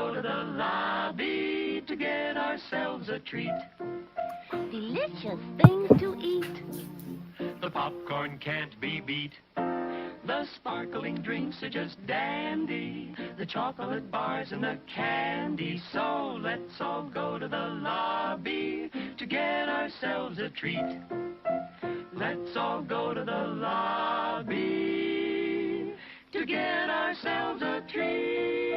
go to the lobby to get ourselves a treat. Delicious things to eat. The popcorn can't be beat. The sparkling drinks are just dandy. The chocolate bars and the candy. So let's all go to the lobby to get ourselves a treat. Let's all go to the lobby to get ourselves a treat.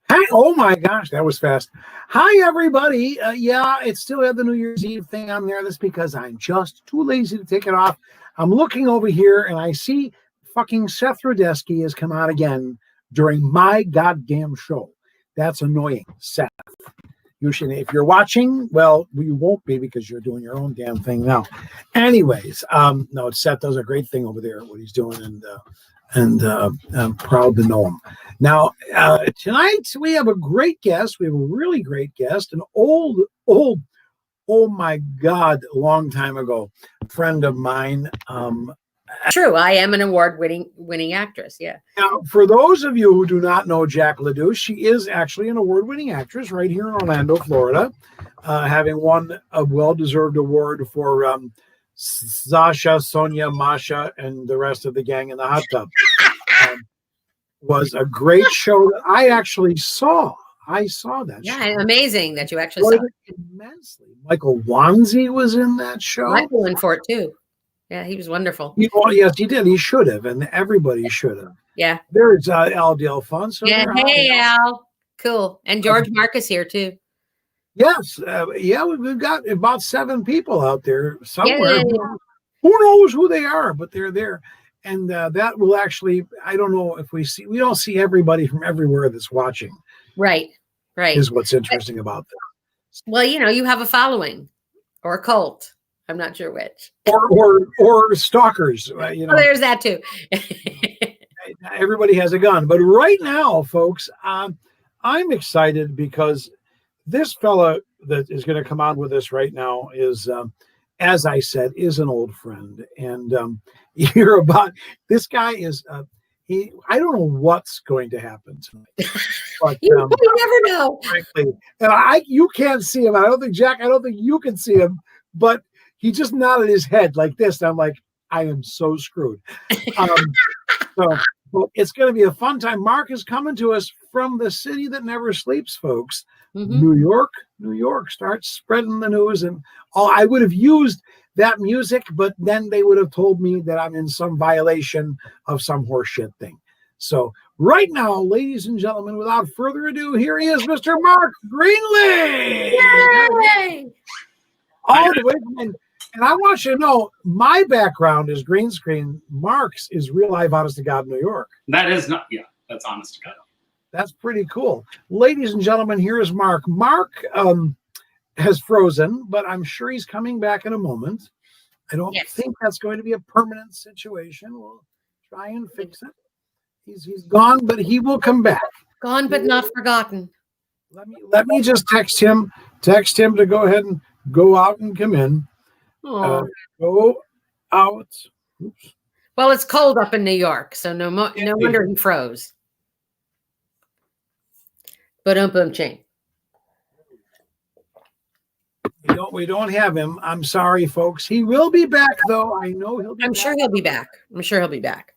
Hi, oh my gosh, that was fast. Hi, everybody. Yeah, it still had the New Year's Eve thing on there. That's because I'm just too lazy to take it off. I'm looking over here and I see fucking Seth Rudetsky has come out again during my goddamn show. That's annoying, Seth. You should, if you're watching, well, you won't be because you're doing your own damn thing now. Anyways, no, Seth does a great thing over there, what he's doing, and I'm proud to know him. Now, tonight we have a great guest. We have a really great guest, an old, oh my God, long time ago friend of mine. True, I am an award-winning actress. Yeah. Now, for those of you who do not know Jack LaDue, she is actually an award-winning actress right here in Orlando, Florida, having won a well-deserved award for Sasha, Sonia, Masha, and the rest of the gang in the hot tub. Was a great show that I actually saw. I saw that show. Yeah, amazing that you actually saw it. Immensely. Michael Wanzi was in that show. Michael went for it too. Yeah, he was wonderful. Yes, he did. He should have, and everybody should have. Yeah. There's Al Delfonso. Yeah, hey, Al. Cool. And George Marcus here too. Yes. Yeah, we've got about 7 people out there somewhere. Yeah. Who knows who they are, but they're there. And that will actually, I don't know if we don't see everybody from everywhere that's watching. Right. Is what's interesting about that. Well, you have a following or a cult. I'm not sure which. Or stalkers. Oh, there's that too. Everybody has a gun. But right now, folks, I'm excited because this fella that is going to come on with us right now is, as I said, is an old friend. And you're about, this guy is, I don't know what's going to happen tonight. But, you never know. Frankly, and you can't see him. I don't think you can see him, but he just nodded his head like this. And I'm like, I am so screwed. So it's going to be a fun time. Mark is coming to us from the city that never sleeps, folks. Mm-hmm. New York. Start spreading the news. And I would have used that music, but then they would have told me that I'm in some violation of some horseshit thing. So right now, ladies and gentlemen, without further ado, here he is, Mr. Mark Greenley. Yay! All the way from, and I want you to know, my background is green screen. Mark's is real life, honest to God, New York. That is not, yeah, that's honest to God. That's pretty cool. Ladies and gentlemen, here is Mark. Mark has frozen, but I'm sure he's coming back in a moment. I don't think that's going to be a permanent situation. We'll try and fix it. He's gone, but he will come back. Gone, but not forgotten. Let me just text him to go ahead and go out and come in. Go out. Oops. Well, it's cold up in New York, so no wonder he froze. Boom, chain. We don't have him. I'm sorry, folks. He will be back, though. I know he'll be back. I'm sure he'll be back.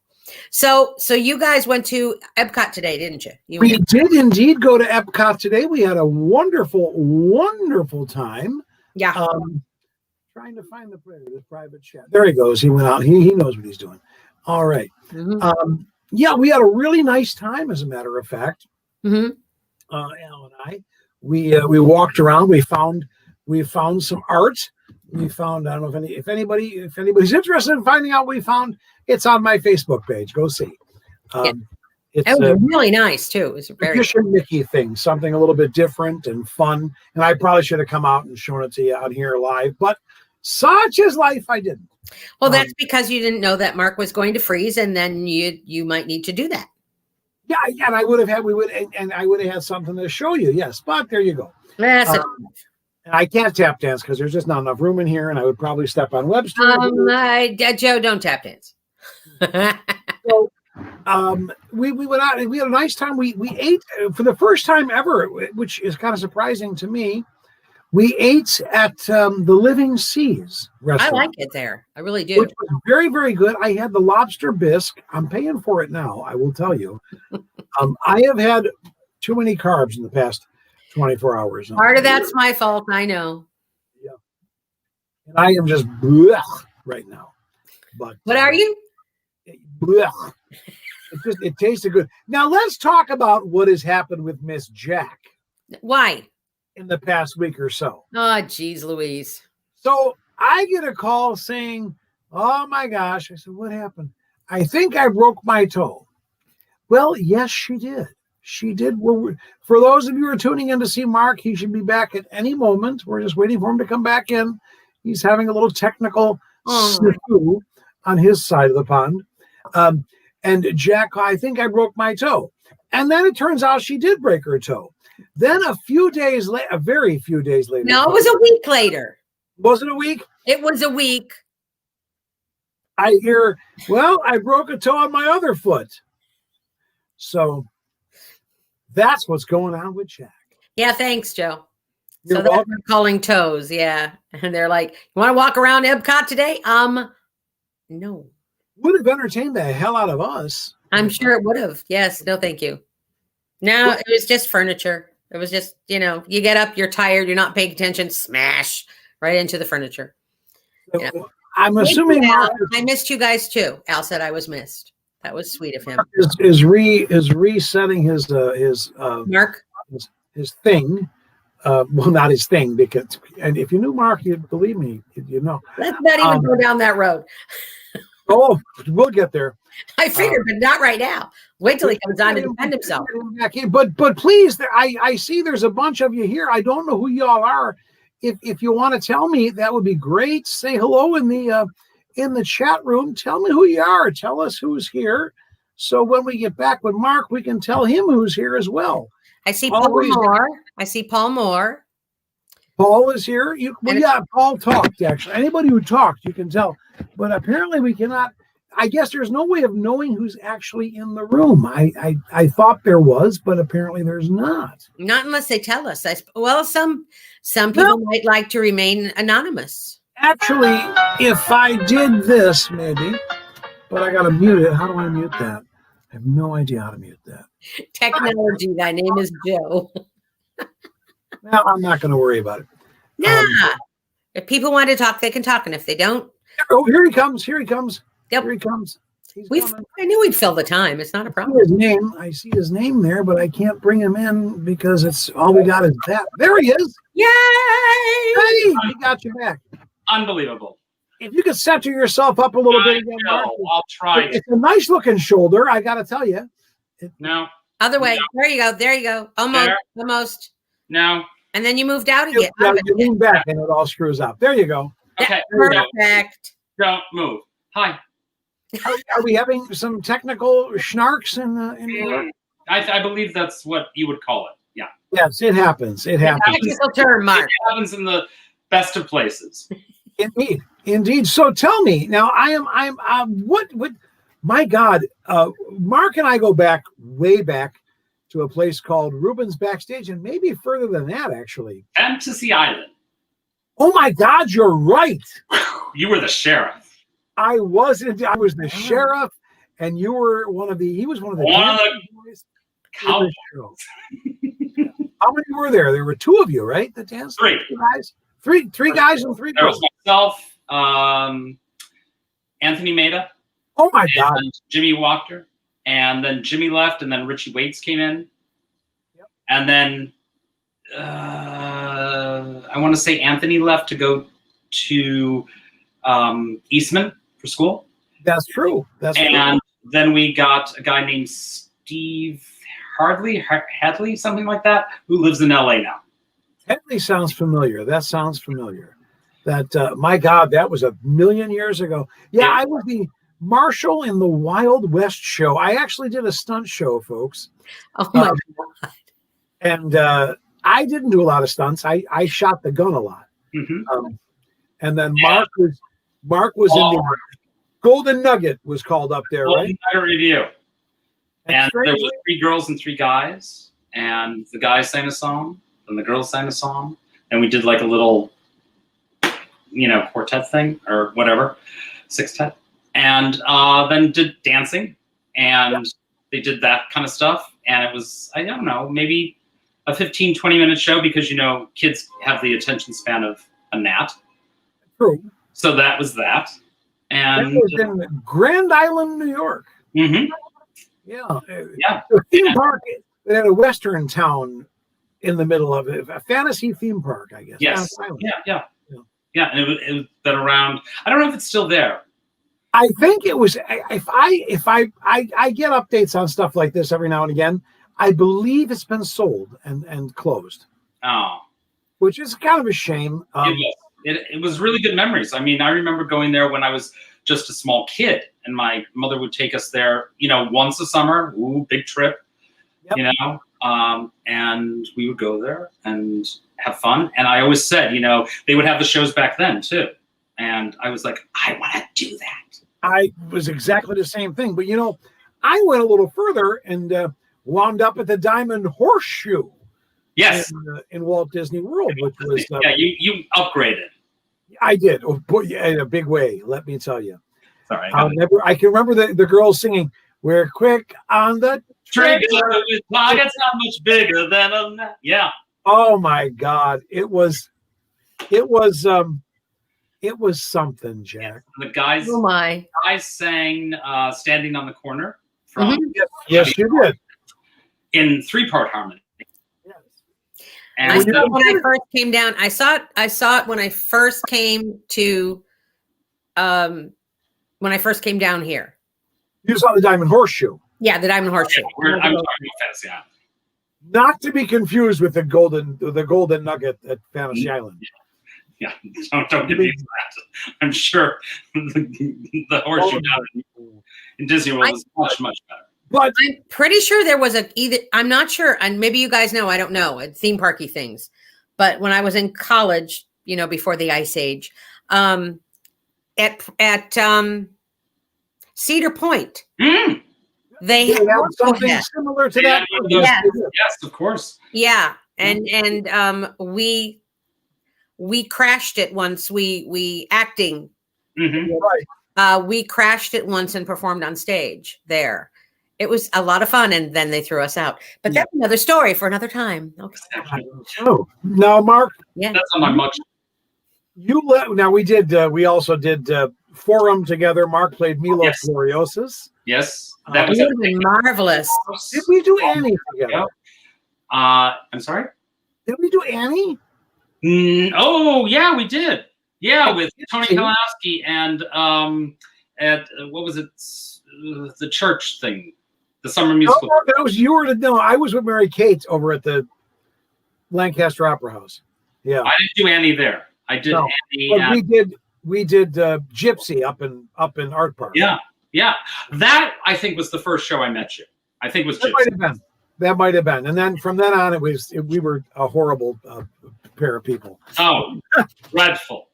So you guys went to Epcot today, didn't you? We did indeed go to Epcot today. We had a wonderful, wonderful time. Yeah. Trying to find the private chat. There he goes. He went out. He knows what he's doing. All right. Mm-hmm. Yeah, we had a really nice time, as a matter of fact. Mm-hmm. Al and I, we walked around. We found some art we found. I don't know if anybody's interested in finding out what we found. It's on my Facebook page. Go see. It's That was really nice too. It was very tradition Mickey thing, something a little bit different and fun. And I probably should have come out and shown it to you out here live, but such is life. I didn't. well. That's because you didn't know that Mark was going to freeze, and then you might need to do that. Yeah, and I would have had something to show you. Yes, but there you go. That's it. And I can't tap dance because there's just not enough room in here, and I would probably step on Webster. Joe, don't tap dance. So, we went out and we had a nice time. We ate for the first time ever, which is kind of surprising to me. We ate at the Living Seas restaurant. I like it there. I really do. Which was very, very good. I had the lobster bisque. I'm paying for it now, I will tell you. I have had too many carbs in the past 24 hours. Part of that's my fault. I know. Yeah. And I am just blech right now. But what are you? Blech. It tasted good. Now let's talk about what has happened with Miss Jack. Why? In the past week or so. Oh, geez, Louise. So I get a call saying, oh my gosh. I said, what happened? I think I broke my toe. Well, yes, she did. She did. For those of you who are tuning in to see Mark, he should be back at any moment. We're just waiting for him to come back in. He's having a little technical snafu on his side of the pond. And Jack, I think I broke my toe. And then it turns out she did break her toe. Then a very few days later. No, it was a week later. Was it a week? It was a week. I hear, well, I broke a toe on my other foot. So that's what's going on with Jack. Yeah, thanks, Joe. You're so that's welcome. what we're calling toes, yeah. And they're like, you want to walk around Epcot today? No. Would have entertained the hell out of us. I'm sure it would have. Yes, no, thank you. No, it was just furniture. It was just, you get up, you're tired, you're not paying attention, smash right into the furniture. Yeah. I'm assuming Mark I missed you guys too. Al said I was missed. That was sweet of him. is resetting his Mark? his thing. Well, not his thing, because, and if you knew Mark, you'd believe me, you know. Let's not even go down that road. Oh, we'll get there. I figured, but not right now. Wait till he comes on to defend himself. But please, I see there's a bunch of you here. I don't know who y'all are. If you want to tell me, that would be great. Say hello in the chat room. Tell me who you are. Tell us who's here. So when we get back with Mark, we can tell him who's here as well. I see Paul Moore. I see Paul Moore. Paul is here. Paul talked, actually. Anybody who talked, you can tell. But apparently we cannot. I guess there's no way of knowing who's actually in the room. I thought there was, but apparently there's not. Not unless they tell us. Some people might like to remain anonymous. Actually, if I did this, maybe, but I got to mute it. How do I mute that? I have no idea how to mute that. Technology. Thy name is Joe. Well, I'm not going to worry about it. Nah. If people want to talk, they can talk, and if they don't, oh, here he comes. Here he comes. Yep. Here he comes. I knew we'd fill the time. It's not a problem. I see his name there, but I can't bring him in because it's all we got is that. There he is. Yay! Hey, he got you back. Unbelievable. If you could center yourself up a little bit again, Mark, I'll try. It's a nice looking shoulder, I got to tell you. No. Other way. No. There you go. There you go. Almost. There. Almost. No. And then you moved out again. You lean back and it all screws up. There you go. Okay. Perfect. Don't move. Hi. Are we having some technical schnarks in the I believe that's what you would call it. Yeah. Yes, it happens. It happens. Technical term, Mark. It happens in the best of places. Indeed. So tell me now. What? My God, Mark and I go way back to a place called Rubens Backstage, and maybe further than that, actually. Fantasy Island. Oh my God, you're right. You were the sheriff. I was the sheriff, and you were he was one of the boys. Cowboys. How many were there? There were two of you, right? The dance? Three guys. Three guys and three There girls. was myself, Anthony Maida. Oh my God. And Jimmy Walker. And then Jimmy left, and then Richie Waits came in. Yep. And then I want to say Anthony left to go to Eastman for school. That's true. That's true. And then we got a guy named Steve Hadley, something like that, who lives in LA now. Headley sounds familiar. That sounds familiar. That my God, that was a million years ago. Yeah, I was the marshal in the Wild West show. I actually did a stunt show, folks. Oh my God. And I didn't do a lot of stunts. I shot the gun a lot. And then Mark was in the Golden Nugget was called up there, Golden right? Nugget Review. And That's there was 3 girls and 3 guys, and the guys sang a song, and the girls sang a song, and we did like a little, quartet thing or whatever, sextet, and then did dancing, and they did that kind of stuff, and it was, I don't know, maybe a 15, 20-minute show because, kids have the attention span of a gnat. True. So that was that. And that was in Grand Island, New York. Mm-hmm. Yeah. Yeah. The theme park, they had a Western town in the middle of it, a fantasy theme park, I guess. Yes. Yeah. And it was been around. I don't know if it's still there. I think it was. If I get updates on stuff like this every now and again, I believe it's been sold and closed. Oh, which is kind of a shame. It was really good memories. I mean, I remember going there when I was just a small kid, and my mother would take us there, once a summer. Ooh, big trip, and we would go there and have fun. And I always said, they would have the shows back then too. And I was like, I want to do that. I was exactly the same thing. But, I went a little further and wound up at the Diamond Horseshoe. Yes. In Walt Disney World, which was... you upgraded. I did. In a big way, let me tell you. Sorry. I can remember the girls singing, "We're quick on the trigger with targets not much bigger than a..." Yeah. Oh my God. It was something, Jack. The guys, Oh my. guys sang Standing on the Corner from Yes, you did. In 3-part harmony. And I saw it when I first came down. I saw it when I first came to when I first came down here. You saw the Diamond Horseshoe. Yeah, the Diamond Horseshoe. I'm talking about Fantasy Island. Not to be confused with the Golden Nugget at Fantasy Island. Yeah, don't get me that. I'm sure the Horseshoe down in Disney World is much, much better. But I'm pretty sure there was I'm not sure, and maybe you guys know, I don't know, theme parky things. But when I was in college, before the Ice Age, at Cedar Point, they have something similar to that. Yes, of course. Yeah, and we crashed it once. We acting. Mm-hmm. Right. We crashed it once and performed on stage there. It was a lot of fun, and then they threw us out. But that's another story for another time. Okay. Oh, now, Mark. Yeah, that's on my mug. Now we also did Forum together. Mark played Milos Gloriosus. Yes, that was marvelous. Did we do Annie together? I'm sorry. Did we do Annie? Oh yeah, we did. Yeah, with Tony Kalowski and at what was it? The church thing. The summer musical. Oh, that was I was with Mary Kate over at the Lancaster Opera House. Yeah, I didn't do Annie there. I did Annie. We did Gypsy up in Art Park. Yeah. That I think was the first show I met you. I think it was Gypsy. That might have been. And then from then on, we were a horrible pair of people. Oh, dreadful.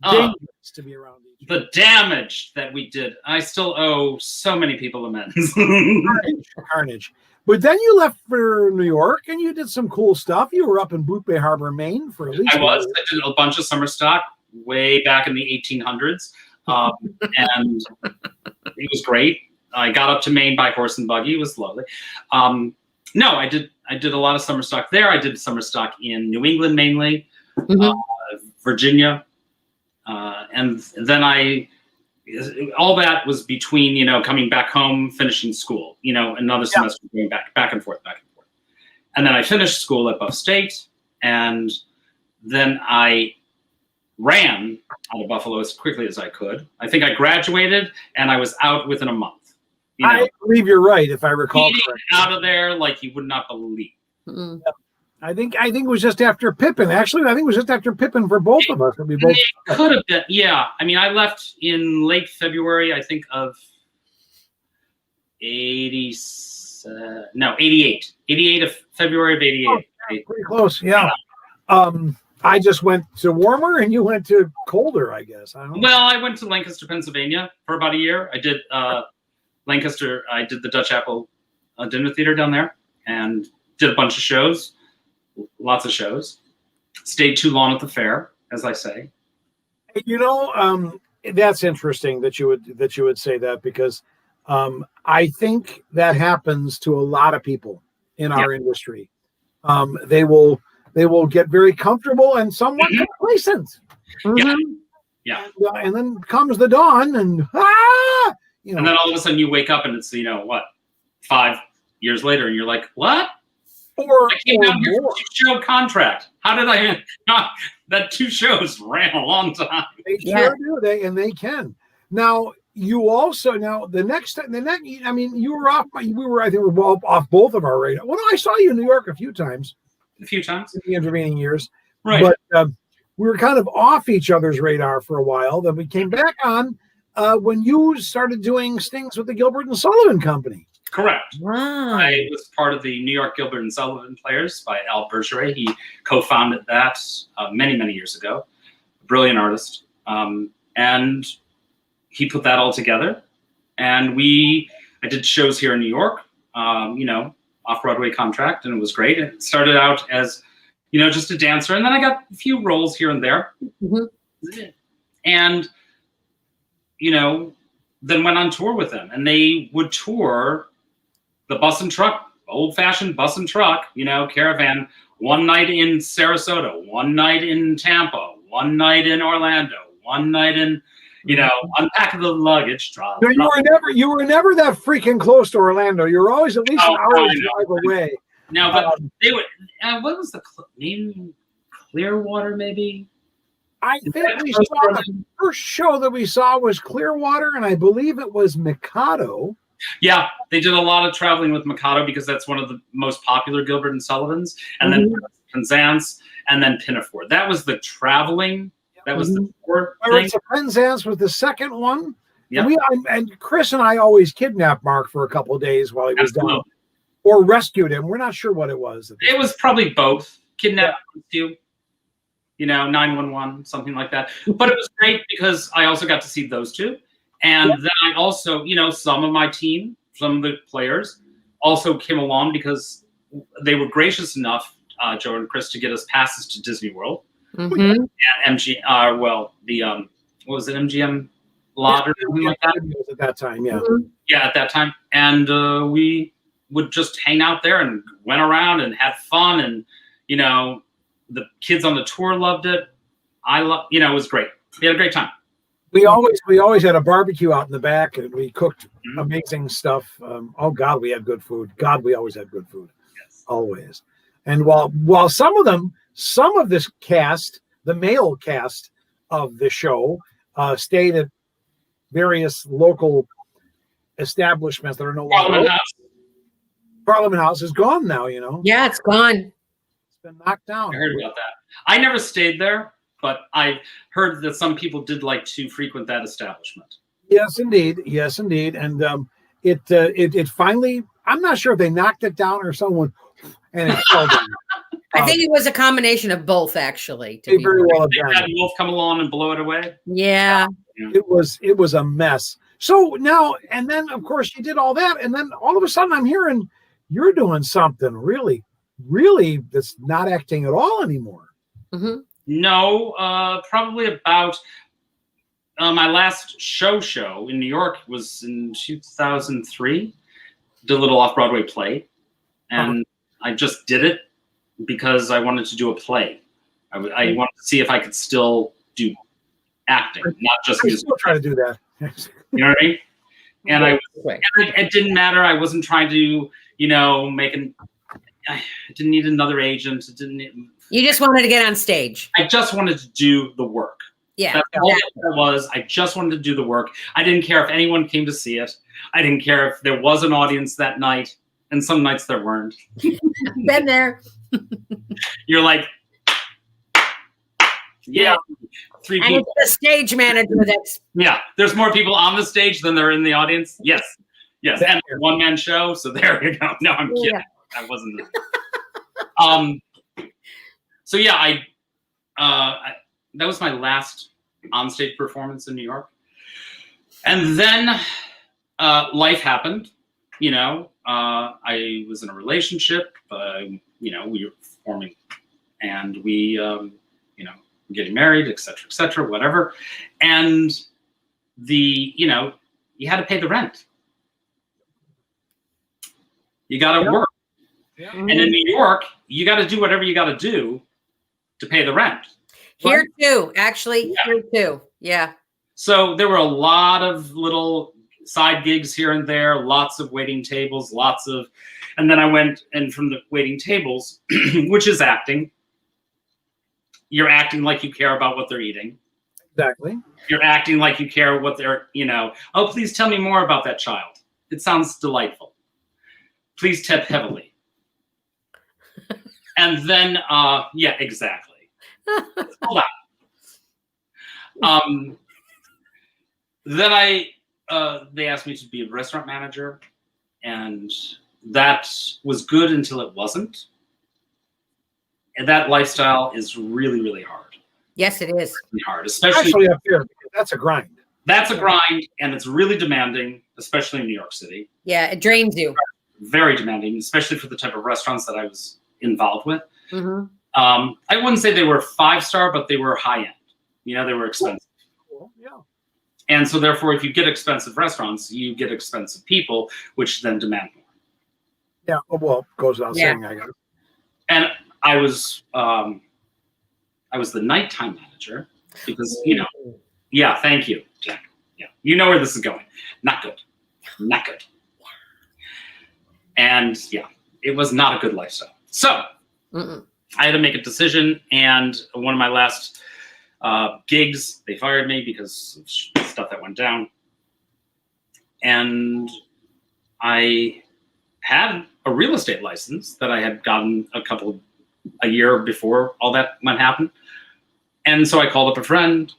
Dangerous to be around. The damage that we did. I still owe so many people amends. Carnage. But then you left for New York and you did some cool stuff. You were up in Boot Bay Harbor, Maine for at least. I did a bunch of summer stock way back in the 1800s. And it was great. I got up to Maine by horse and buggy. It was lovely. No, I did a lot of summer stock there. I did summer stock in New England mainly, Virginia. And then all that was between, coming back home, finishing school, another semester going back and forth. And then I finished school at Buff State. And then I ran out of Buffalo as quickly as I could. I think I graduated and I was out within a month. You know, I believe you're right, if I recall correctly. Out of there like you would not believe. Mm-mm. I think it was just after Pippin. Actually, I think it was just after Pippin for both of us. We both it could have been, yeah. I mean, I left in late February, I think, of 88. 88 of February of 88. Oh, pretty close, yeah. I just went to warmer and you went to colder, I guess. I don't know. Well, I went to Lancaster, Pennsylvania for about a year. I did Lancaster. I did the Dutch Apple Dinner Theater down there and did a bunch of shows, lots of shows. Stayed too long at the fair, as I say. You know, that's interesting that you would say that, because I think that happens to a lot of people in our industry. They will get very comfortable and somewhat complacent. Yeah. And then comes the dawn, and you know. And then all of a sudden you wake up and it's 5 years later, and you're like, what? Or I came down here for a 2-show contract. How did I not? That 2 shows ran a long time. They sure do. They can. Now you also the next. I mean, you were off. We were. I think we were off both of our radar. Well, no, I saw you in New York a few times. A few times in the intervening years, right? But we were kind of off each other's radar for a while. Then we came back on when you started doing stings with the Gilbert and Sullivan company. Correct. Wow. I was part of the New York Gilbert and Sullivan Players by Al Bergeret. He co-founded that many, many years ago. A brilliant artist. And he put that all together. And I did shows here in New York, off-Broadway contract, and it was great. It started out as, just a dancer. And then I got a few roles here and there. Mm-hmm. And, then went on tour with them. And they would tour the bus and truck, old-fashioned bus and truck, caravan, one night in Sarasota, one night in Tampa, one night in Orlando, one night in, unpack the luggage. No, you were never that freaking close to Orlando. You were always at least an hour's drive away. No, but they would. What was the name? Clearwater, maybe. I think we saw the first show that we saw was Clearwater, and I believe it was Mikado. Yeah, they did a lot of traveling with Mikado because that's one of the most popular Gilbert and Sullivans, and then Penzance, and then Pinafore. That was the traveling. That was the tour thing. So Penzance was the second one. Yep. And Chris and I always kidnapped Mark for a couple of days while he was down, or rescued him. We're not sure what it was. It was probably both. Kidnapped, rescue. 911, something like that. But it was great because I also got to see those two. And then I also, some of my team, some of the players also came along because they were gracious enough, Joe and Chris, to get us passes to Disney World. Mm-hmm. And what was it, MGM lot or something like that? At that time, yeah. Yeah, at that time. And we would just hang out there and went around and had fun. And, the kids on the tour loved it. It was great. We had a great time. We always had a barbecue out in the back, and we cooked amazing stuff. Oh God, we had good food. God, we always had good food. Yes. Always. And while some of this cast, the male cast of the show, stayed at various local establishments that are no longer. Parliament House is gone now, Yeah, it's gone. Been knocked down. I heard about that. I never stayed there, but I heard that some people did like to frequent that establishment. Yes, indeed. And it finally, I'm not sure if they knocked it down or someone, and it fell down. I think it was a combination of both, actually. They very well have done. Had Wolf come along and blow it away. Yeah. It was a mess. So now, and then of course you did all that, and then all of a sudden I'm hearing you're doing something really that's not acting at all anymore. Mm-hmm. No, probably about my last show in New York was in 2003. Did a little off-Broadway play, and I just did it because I wanted to do a play. I wanted to see if I could still do acting, not just music. Still try to do that. You know what I mean? And it didn't matter. I wasn't trying to, I didn't need another agent. You just wanted to get on stage. I just wanted to do the work. Yeah. That's all that was. I just wanted to do the work. I didn't care if anyone came to see it. I didn't care if there was an audience that night, and some nights there weren't. Been there. You're like, yeah, 3 And people. it's the stage manager that's Yeah, there's more people on the stage than there are in the audience. Yes, yes, and a one-man show. So there you go. No, I'm kidding. I wasn't. So yeah, that was my last onstage performance in New York, and then life happened. You know, I was in a relationship. You know, we were performing, and we, you know, getting married, et cetera, whatever. And you know, you had to pay the rent. You got to work. Yeah. And in New York, you got to do whatever you got to do to pay the rent. here too. Actually, here too. Yeah. So there were a lot of little side gigs here and there, lots of waiting tables, and then I went, and from the waiting tables, which is acting, you're acting like you care about what they're eating. Exactly. You're acting like you care what they're, you know, oh, please tell me more about that child. It sounds delightful. Please tip heavily. And then, yeah, exactly. Hold on. Then they asked me to be a restaurant manager, and that was good until it wasn't. And that lifestyle is really, really hard. Yes, it is. Really hard, especially up here. That's a grind. That's a grind, and it's really demanding, especially in New York City. Yeah, it drains you. Very demanding, especially for the type of restaurants that I was involved with. Mm-hmm. I wouldn't say they were 5-star, but they were high end. You know, they were expensive. Cool. Yeah. And so therefore, if you get expensive restaurants, you get expensive people, which then demand more. Yeah. Well, goes without saying, I guess. And I was the nighttime manager because, you know, yeah, thank you, Jack. Yeah, you know where this is going. Not good. Not good. And yeah, it was not a good lifestyle. So I had to make a decision, and one of my last gigs, they fired me because of stuff that went down. And I had a real estate license that I had gotten a year before all that might happen. And so I called up a friend,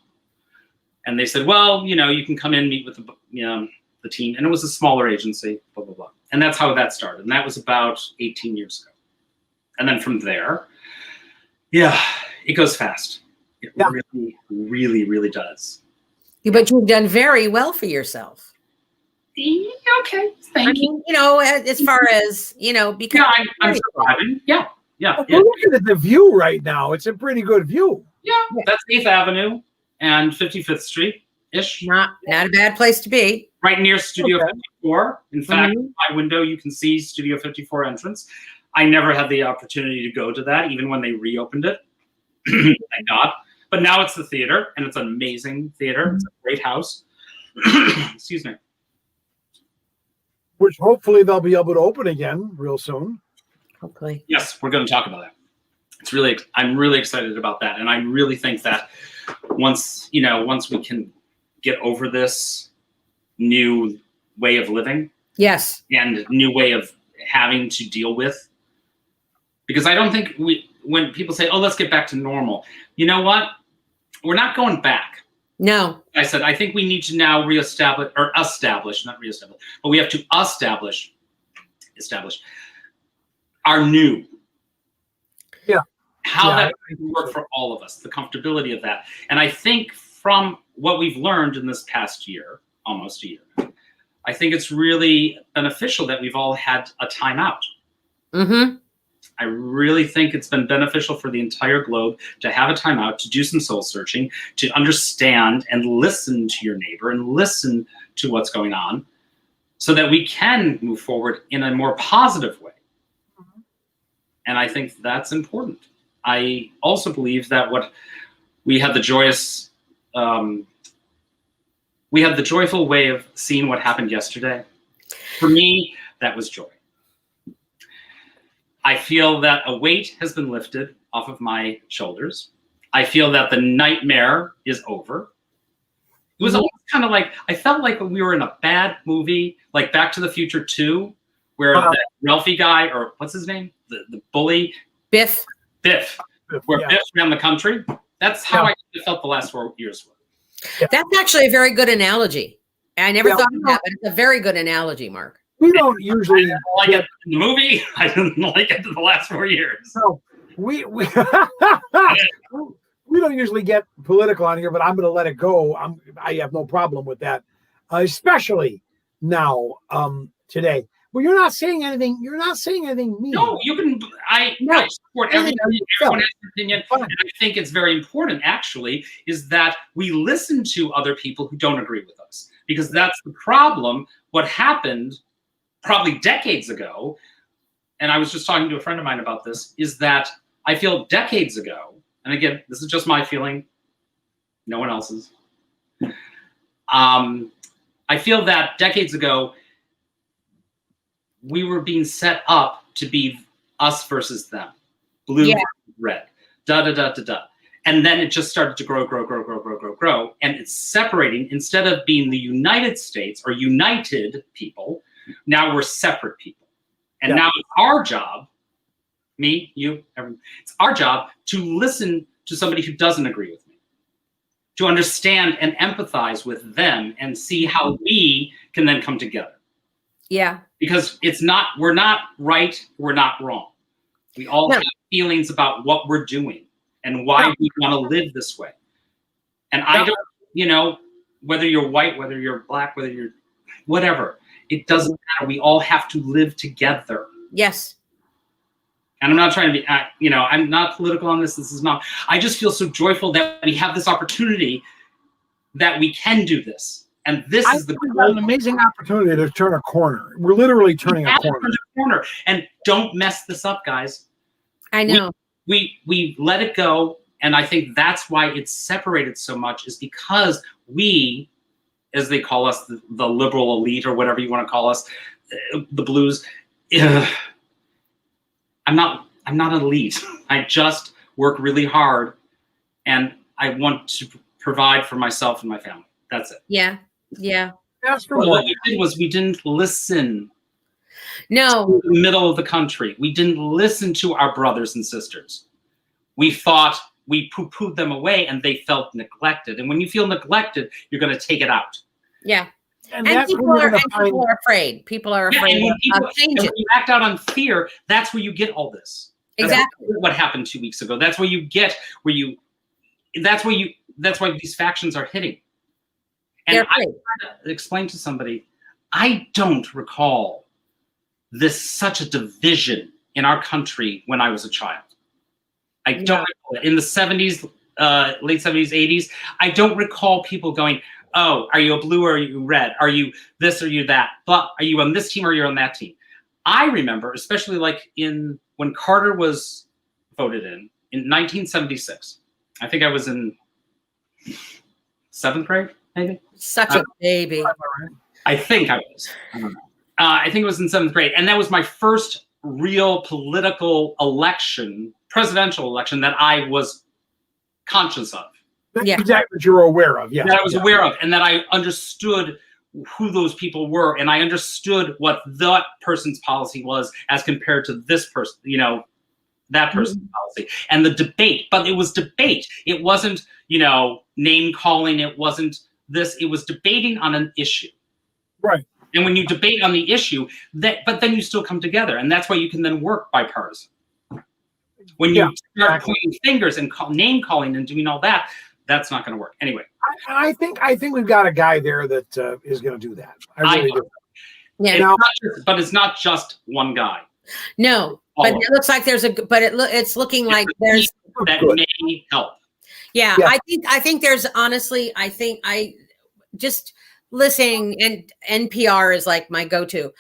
and they said, well, you know, you can come in, meet with the team. And it was a smaller agency, blah, blah, blah. And that's how that started. And that was about 18 years ago. And then from there, yeah, it goes fast. It really, really, really does. But you've done very well for yourself. Okay, thank you. You know, as far as, you know, because yeah, I'm surviving. Yeah. We're looking at the view right now. It's a pretty good view. Yeah, that's 8th Avenue and 55th Street-ish. Not a bad place to be. Right near Studio 54. In fact, my window, you can see Studio 54 entrance. I never had the opportunity to go to that, even when they reopened it. Thank God. But now it's the theater, and it's an amazing theater. It's a great house. Excuse me. Which hopefully they'll be able to open again real soon. Hopefully. Yes, we're going to talk about that. I'm really excited about that, and I really think that once we can get over this new way of living, yes, and new way of having to deal with, because I don't think when people say, "Oh, let's get back to normal," you know what? We're not going back. No. I said I think we need to now establish, not reestablish, but we have to establish our new. How that can work for all of us, the comfortability of that. And I think from what we've learned in this past year, almost a year, I think it's really beneficial that we've all had a timeout. Mm-hmm. I really think it's been beneficial for the entire globe to have a timeout, to do some soul searching, to understand and listen to your neighbor and listen to what's going on so that we can move forward in a more positive way. And I think that's important. I also believe that we had the joyful way of seeing what happened yesterday. For me, that was joy. I feel that a weight has been lifted off of my shoulders, I feel that the nightmare is over. It was almost kind of like, I felt like we were in a bad movie, like Back to the Future 2, where that Ralphie guy, or what's his name? The bully? Biff. Biff. Where Biff ran the country. That's how I felt the last 4 years were. Yeah. That's actually a very good analogy. I never thought of that, but it's a very good analogy, Mark. We don't usually like it in the movie. I didn't like it in the last 4 years. No, we don't usually get political on here, but I'm going to let it go. I have no problem with that, especially now today. Well, you're not saying anything. You're not saying anything mean. No, you can. I support everyone. Everyone has an opinion, and I think it's very important. Actually, is that we listen to other people who don't agree with us, because that's the problem. What happened probably decades ago, and I was just talking to a friend of mine about this, is that I feel decades ago, and again, this is just my feeling, no one else's. I feel that decades ago, we were being set up to be us versus them, blue, red, da da da da da, and then it just started to grow, and it's separating. Instead of being the United States or united people, now we're separate people, and now it's our job, me, you, everyone, it's our job to listen to somebody who doesn't agree with me, to understand and empathize with them, and see how we can then come together. Yeah. Because we're not right, we're not wrong. We all have feelings about what we're doing and why we want to live this way. And I don't, whether you're white, whether you're black, whether you're whatever, it doesn't matter. We all have to live together. Yes. And I'm not trying to be, I'm not political on this. This is not, I just feel so joyful that we have this opportunity that we can do this. And this is an amazing opportunity to turn a corner. We're literally turning a corner. And don't mess this up, guys. I know. We let it go, and I think that's why it's separated so much, is because we, as they call us, the liberal elite, or whatever you want to call us, the blues. I'm not elite. I just work really hard, and I want to provide for myself and my family. That's it. Yeah. Yeah. What we did was we didn't listen. No. To the middle of the country. We didn't listen to our brothers and sisters. We thought we poo-pooed them away, and they felt neglected. And when you feel neglected, you're going to take it out. Yeah. And people are afraid. People are afraid of change. When you act out on fear, that's where you get all this. Exactly. That's what happened 2 weeks ago. That's where you get that's why these factions are hitting. And I try to explain to somebody, I don't recall such a division in our country when I was a child. I don't recall it. In the 70s, late 70s, 80s, I don't recall people going, oh, are you a blue or are you red? Are you this or are you that? But are you on this team or you're on that team? I remember, especially like when Carter was voted in 1976. I think I was in 7th grade, maybe. Such a baby. I think I was. I don't know. I think it was in 7th grade. And that was my first real political election, presidential election, that I was conscious of. Exactly what you were aware of. Yeah. That I was aware of, and that I understood who those people were, and I understood what that person's policy was as compared to this person, that person's policy. And the debate, but it was debate. It wasn't, name calling. It wasn't this. It was debating on an issue. Right. And when you debate on the issue, but then you still come together, and that's why you can then work bipartisan. When you start pointing fingers and name calling and doing all that, that's not going to work. Anyway, I think we've got a guy there that is going to do that. I really do. Yeah. But it's not just one guy. No, but it looks like it's looking like there's that may help. Yeah, I think there's honestly, I just listening, and NPR is like my go-to.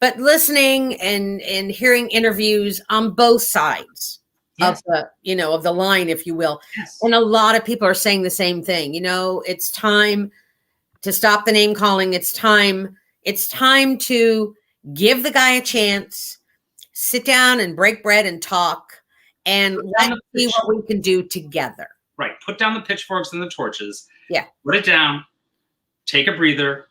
But listening and hearing interviews on both sides of the line, if you will. Yes. And a lot of people are saying the same thing. It's time to stop the name calling. It's time to give the guy a chance, sit down and break bread and talk and let's see what we can do together. Right. Put down the pitchforks and the torches. Yeah. Put it down. Take a breather.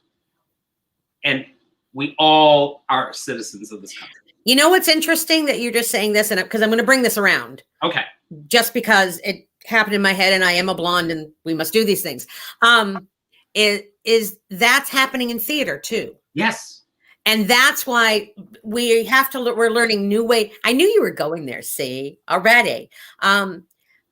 And we all are citizens of this country. You know what's interesting that you're just saying this, and because I'm going to bring this around. Okay. Just because it happened in my head, and I am a blonde, and we must do these things. Is that's happening in theater too? Yes. And that's why we have to. We're learning new way. I knew you were going there. See already.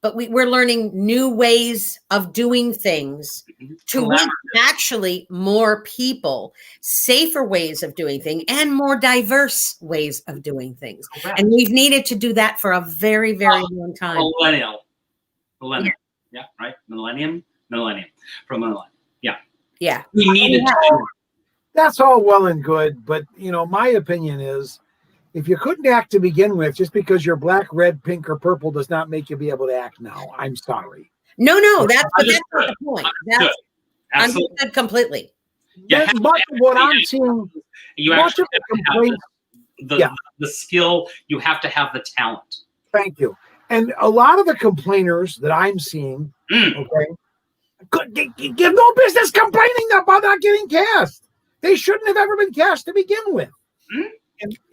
But we're learning new ways of doing things to reach actually more people, safer ways of doing things, and more diverse ways of doing things. Correct. And we've needed to do that for a very, very long time. Millennium. Yeah, right? Millennium. From millennium. Yeah. Yeah. We needed to. That's all well and good, but my opinion is, if you couldn't act to begin with, just because you're black, red, pink, or purple does not make you be able to act now. I'm sorry. No, that's not the point. That's understood completely. Yeah, much of what I'm seeing, much of the complaints, the skill, you have to have the talent. Thank you. And a lot of the complainers that I'm seeing, okay, give no business complaining about not getting cast. They shouldn't have ever been cast to begin with.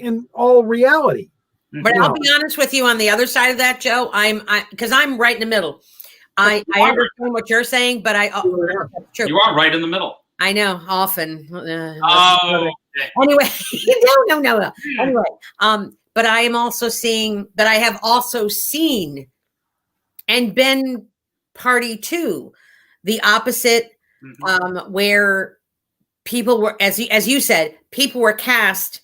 In all reality. But I'll be honest with you on the other side of that, Joe. Because I'm right in the middle. I understand what you're saying, but true. You are right in the middle. I know, often. Anyway, no. Anyway, but I am also seeing, but I have also seen and been party to the opposite, where people were, as you said, people were cast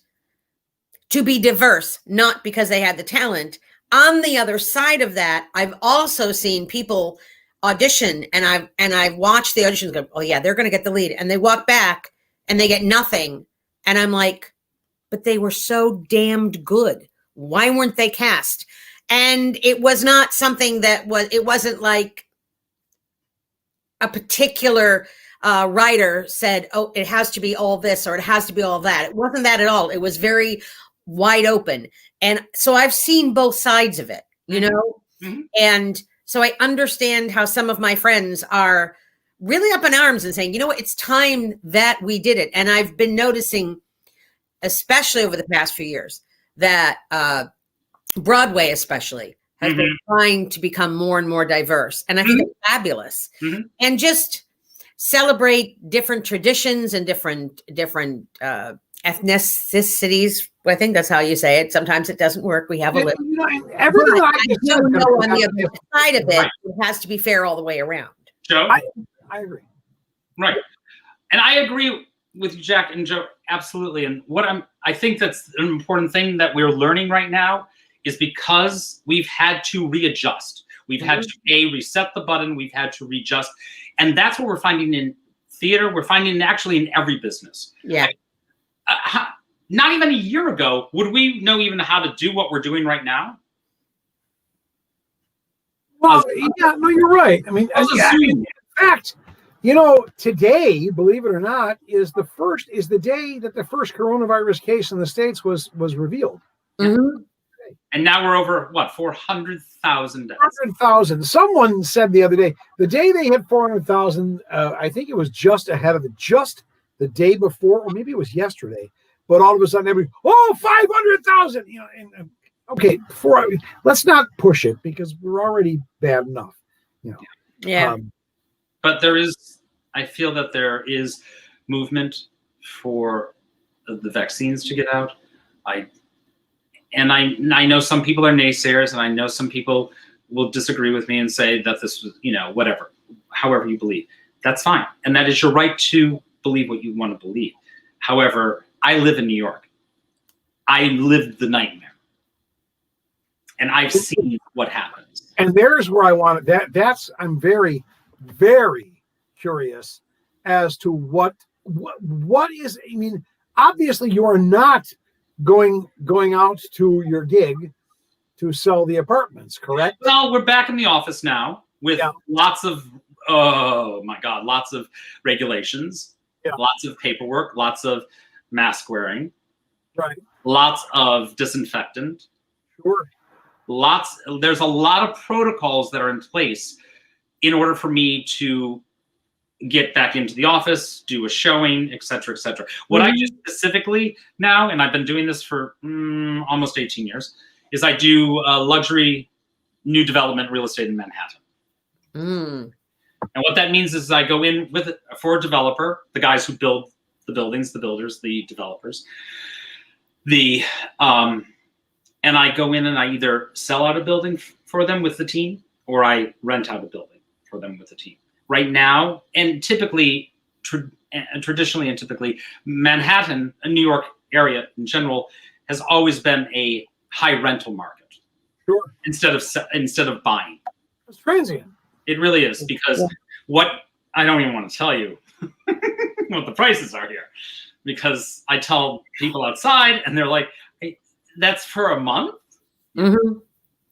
to be diverse, not because they had the talent. On the other side of that, I've also seen people audition, and I've watched the auditions go, oh yeah, they're going to get the lead, and they walk back and they get nothing, and I'm like, but they were so damned good. Why weren't they cast? And it was not something it wasn't like a particular writer said, oh, it has to be all this or it has to be all that. It wasn't that at all. It was very wide open. And so I've seen both sides of it, and so I understand how some of my friends are really up in arms and saying, it's time that we did it. And I've been noticing, especially over the past few years, that Broadway especially has been trying to become more and more diverse. And I think it's fabulous. And just celebrate different traditions and different ethnicities. I think that's how you say it. Sometimes it doesn't work. We have a little. Everything I do know on the other side of it, it has to be fair all the way around. Joe? I agree. Right. And I agree with you, Jack and Joe, absolutely. And I think that's an important thing that we're learning right now is because we've had to readjust. We've had to reset the button. We've had to readjust. And that's what we're finding in theater. We're finding actually in every business. Yeah. Not even a year ago, would we know even how to do what we're doing right now? Well, you're right. I mean, in fact, today, believe it or not, is the day that the first coronavirus case in the States was revealed. And now we're over, 400,000 deaths. 400,000. Someone said the other day, the day they hit 400,000, I think it was just ahead of just the day before, or maybe it was yesterday. But all of a sudden, 500,000, okay, let's not push it because we're already bad enough, Yeah. But I feel that there is movement for the vaccines to get out. I know some people are naysayers, and I know some people will disagree with me and say that this was, whatever, however you believe. That's fine. And that is your right to believe what you want to believe. However, I live in New York. I lived the nightmare. And I've seen what happens. And there's where I want it. I'm very, very curious as to what is, obviously you are not going out to your gig to sell the apartments, correct? Well, we're back in the office now with lots of, lots of regulations, lots of paperwork, lots of mask wearing, right? Lots of disinfectant. Sure. there's a lot of protocols that are in place in order for me to get back into the office, do a showing, et cetera, et cetera. What I do specifically now, and I've been doing this for almost 18 years, is I do luxury new development real estate in Manhattan. And what that means is I go in for a developer, the guys who build the buildings, the builders, the developers, and I go in and I either sell out a building for them with the team, or I rent out a building for them with the team. Right now, and typically, traditionally and typically, Manhattan, New York area in general, has always been a high rental market. Sure. Instead of buying. It's crazy. It really is, because I don't even want to tell you what the prices are here, because I tell people outside and they're like, hey, that's for a month?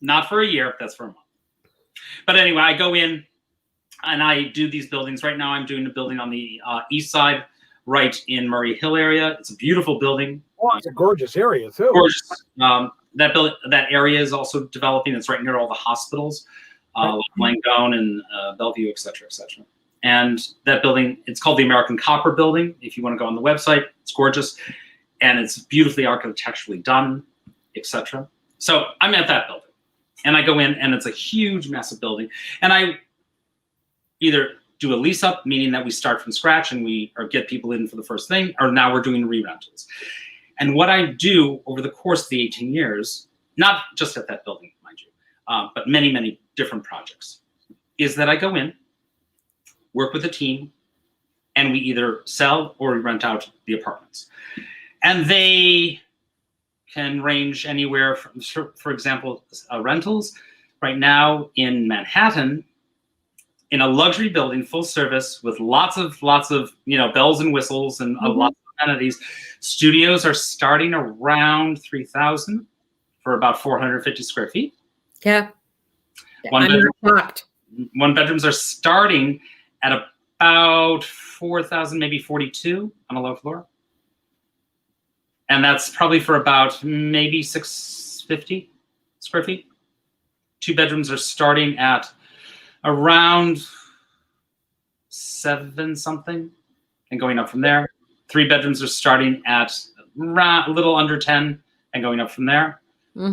Not for a year, that's for a month. But anyway, I go in and I do these buildings. Right now I'm doing a building on the east side, right in Murray Hill area. It's a beautiful building. Oh, it's a gorgeous area too. Gorgeous. That area is also developing. It's right near all the hospitals, Langone and Bellevue, et cetera, et cetera. And that building, it's called the American Copper Building. If you want to go on the website, it's gorgeous. And it's beautifully architecturally done, et cetera. So I'm at that building. And I go in, and it's a huge, massive building. And I either do a lease up, meaning that we start from scratch and or get people in for the first thing, or now we're doing re-rentals. And what I do over the course of the 18 years, not just at that building, mind you, but many, many different projects, is that I go in, work with a team, and we either sell or we rent out the apartments. And they can range anywhere from, for example, rentals. Right now in Manhattan, in a luxury building, full service, with lots of bells and whistles and lots of amenities, studios are starting around $3,000 for about 450 square feet. Yeah. One bedrooms are starting at about 4,000, maybe 42 on a low floor. And that's probably for about maybe 650 square feet. 2 bedrooms are starting at around 7 something and going up from there. 3 bedrooms are starting at a little under 10 and going up from there. A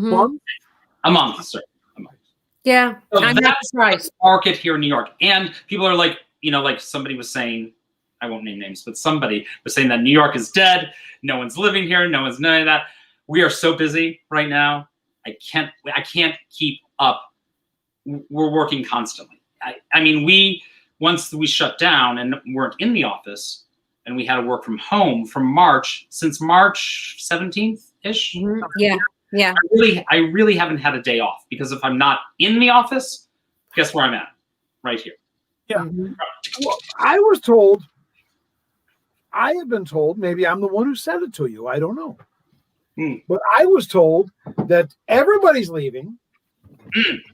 month, sir. A month. Yeah, So I'm not surprised. the market here in New York. And people are like, like somebody was saying, I won't name names, but somebody was saying that New York is dead. No one's living here. No one's none of that. We are so busy right now. I can't keep up. We're working constantly. I mean, once we shut down and weren't in the office, and we had to work from home from since March 17th-ish. Yeah. I really haven't had a day off, because if I'm not in the office, guess where I'm at? Right here. Yeah. Well, I have been told, maybe I'm the one who said it to you, I don't know. But I was told that everybody's leaving,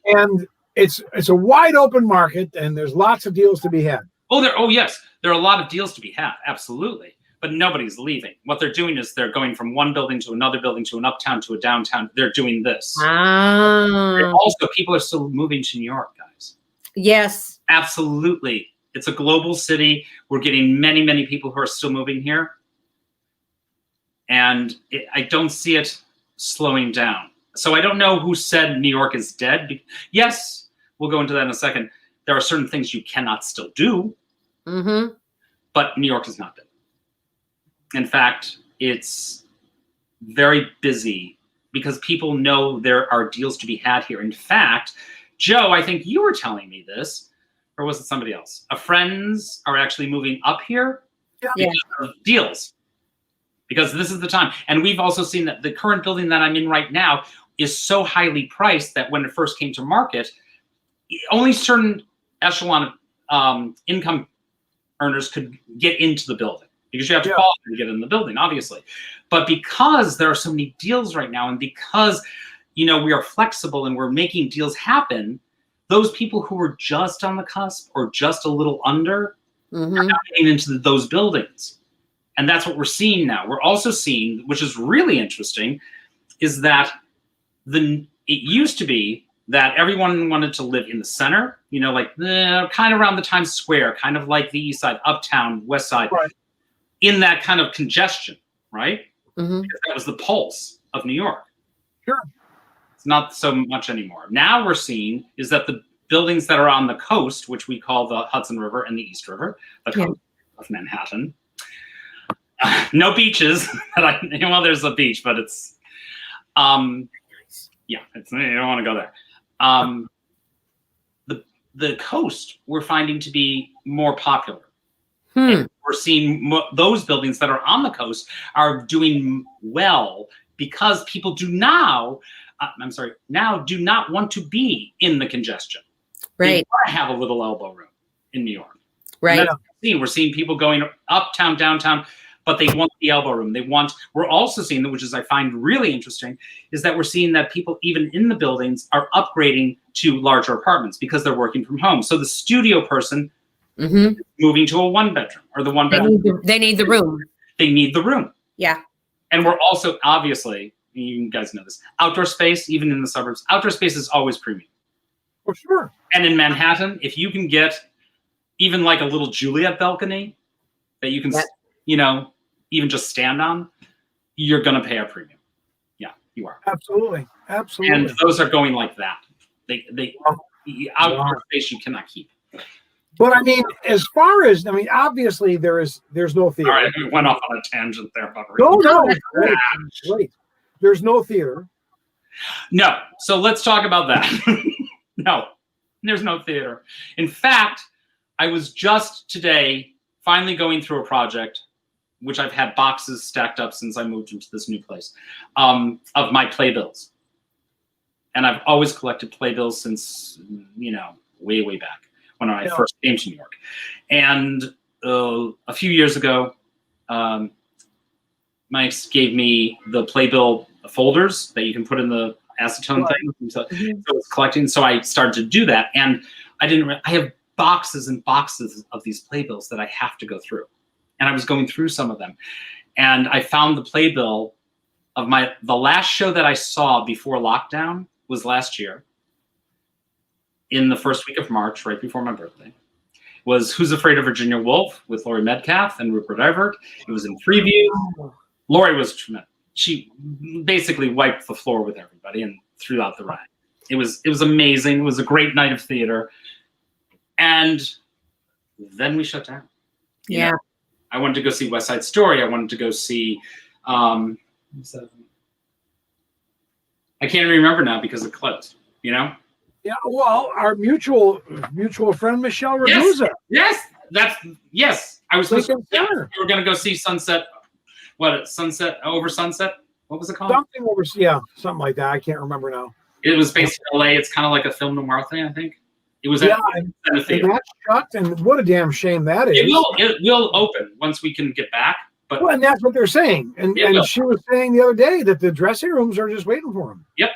and it's a wide open market, and there's lots of deals to be had. Yes, there are a lot of deals to be had, absolutely. But nobody's leaving. What they're doing is they're going from one building to another building, to an uptown, to a downtown. They're doing this. Also, people are still moving to New York, guys. Yes. Absolutely. It's a global city. We're getting many, many people who are still moving here. And I don't see it slowing down. So I don't know who said New York is dead. Yes, we'll go into that in a second. There are certain things you cannot still do. But New York is not dead. In fact, it's very busy because people know there are deals to be had here. In fact, Joe, I think you were telling me this, or was it somebody else? Friends are actually moving up here because of deals, because this is the time. And we've also seen that the current building that I'm in right now is so highly priced that when it first came to market, only certain echelon income earners could get into the building, because you have to qualify to get in the building, obviously. But because there are so many deals right now, and because we are flexible and we're making deals happen, those people who were just on the cusp or just a little under are now getting into those buildings. And that's what we're seeing now. We're also seeing, which is really interesting, is that in it used to be that everyone wanted to live in the center, like kind of around the Times Square, kind of like the East Side, Uptown, West Side, Right. in that kind of congestion, right? Mhm. Because that was the pulse of New York. Sure. It's not so much anymore. Now we're seeing is that the buildings that are on the coast, which we call the Hudson River and the East River, the coast of Manhattan. No beaches. Well, there's a beach, but it's, you don't want to go there. The coast we're finding to be more popular. And we're seeing those buildings that are on the coast are doing well because people now do not want to be in the congestion. Right. They want to have a little elbow room in New York. Right. We're seeing people going uptown, downtown, but they want the elbow room. We're also seeing that, which is I find really interesting, is that we're seeing that people even in the buildings are upgrading to larger apartments because they're working from home. So the studio person moving to a 1-bedroom or the 1-bedroom. They need the room. They need the room. Yeah. And we're also, obviously, you guys know this, outdoor space, even in the suburbs, outdoor space is always premium. For sure. And in Manhattan, if you can get even like a little Juliet balcony that you can, even just stand on, you're going to pay a premium. Yeah, you are. Absolutely. Absolutely. And those are going like that. Outdoor space you cannot keep. But I mean, as far as obviously there's no theater. All right, we went off on a tangent there, but No, great. There's no theater. No. So let's talk about that. No, there's no theater. In fact, I was just today finally going through a project, which I've had boxes stacked up since I moved into this new place, of my playbills. And I've always collected playbills since, way, way back when I first came to New York. And a few years ago, Mike's gave me the playbill folders that you can put in the acetone thing. So it's collecting. So I started to do that. And I have boxes and boxes of these playbills that I have to go through. And I was going through some of them. And I found the playbill of the last show that I saw before lockdown was last year. In the first week of March, right before my birthday, was Who's Afraid of Virginia Woolf with Laurie Metcalf and Rupert Everett. It was in preview. Laurie was tremendous. She basically wiped the floor with everybody and threw out the ride. It was amazing. It was a great night of theater. And then we shut down. Yeah. I wanted to go see West Side Story. I wanted to go see, I can't even remember now because it closed, Yeah, well, our mutual friend Michelle Ragusa. Yes. I was supposed to. Yeah, we were going to go see Sunset. Sunset Over Sunset? What was it called? Something like that. I can't remember now. It was based in LA. It's kind of like a film noir thing, I think. It was and theater. that's shut, and what a damn shame that is. It will open once we can get back. But and that's what they're saying. And she was saying the other day that the dressing rooms are just waiting for them. Yep.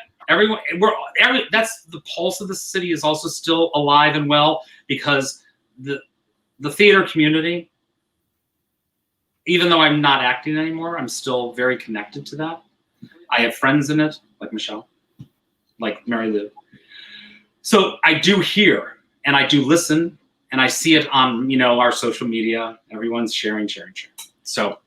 That's the pulse of the city is also still alive and well because the theater community, even though I'm not acting anymore, I'm still very connected to that. I have friends in it, like Michelle, like Mary Lou. So I do hear and I do listen and I see it on, our social media. Everyone's sharing. So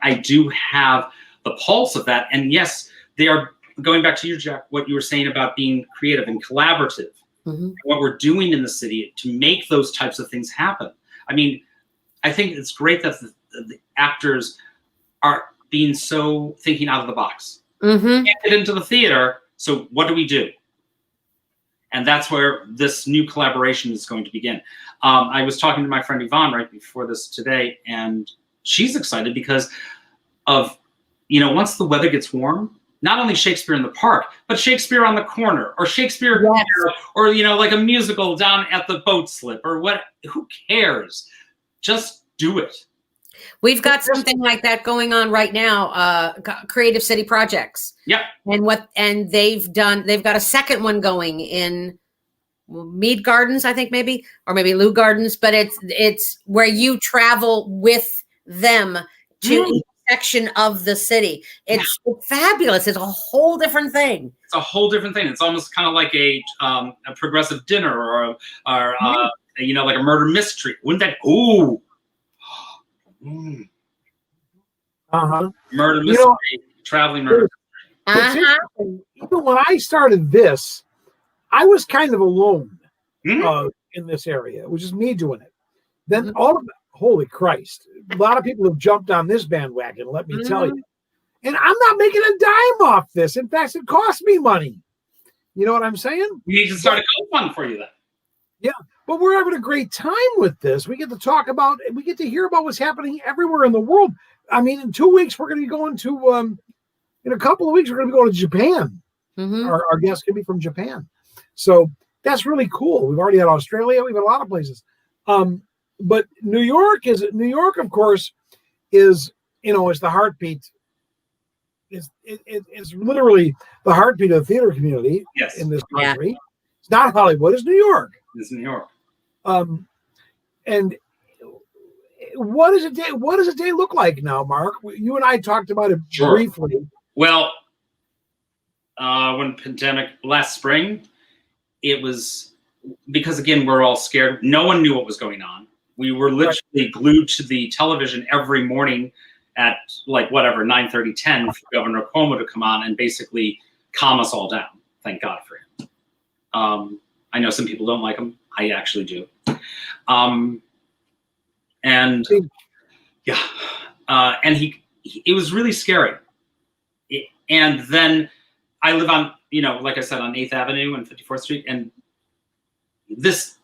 I do have the pulse of that. And yes, they are going back to you, Jack, what you were saying about being creative and collaborative, what we're doing in the city to make those types of things happen. I mean, I think it's great that the actors are being so thinking out of the box. Can't get into the theater, so what do we do? And that's where this new collaboration is going to begin. I was talking to my friend Yvonne right before this today, and she's excited because of, once the weather gets warm, not only Shakespeare in the Park, but Shakespeare on the Corner, or Shakespeare here, or like a musical down at the boat slip, or what? Who cares? Just do it. We've got something like that going on right now. Creative City Projects. Yep. And they've got a second one going in Mead Gardens, I think or maybe Lou Gardens, but it's where you travel with them to each section of the city. It's fabulous. It's a whole different thing. It's a whole different thing. It's almost kind of like a progressive dinner or you know, like a murder mystery. Wouldn't that? Ooh. Murder mystery, traveling murder. Even when I started this, I was kind of alone in this area. It was just me doing it. Then holy Christ, a lot of people have jumped on this bandwagon, let me tell you. And I'm not making a dime off this. In fact, it cost me money. You know what I'm saying? We need to start a GoFund for you then. Yeah. But we're having a great time with this. We get to talk about, we get to hear about what's happening everywhere in the world. I mean, in 2 weeks, we're going to be going to, in a couple of weeks, we're going to be going to Japan. Our guests can be from Japan. So that's really cool. We've already had Australia. We've had a lot of places. But New York, of course, is, you know, is the heartbeat. It's literally the heartbeat of the theater community in this country. It's not Hollywood, it's New York. It's New York. And what does a day look like now, Mark? You and I talked about it briefly. Well, when pandemic last spring, it was because, again, we're all scared. No one knew what was going on. We were literally glued to the television every morning at like whatever 9:30, 10 for Governor Cuomo to come on and basically calm us all down. Thank God for him. I know some people don't like him. I actually do. And it was really scary. And then I live on, you know, like I said, on 8th Avenue and 54th Street. And this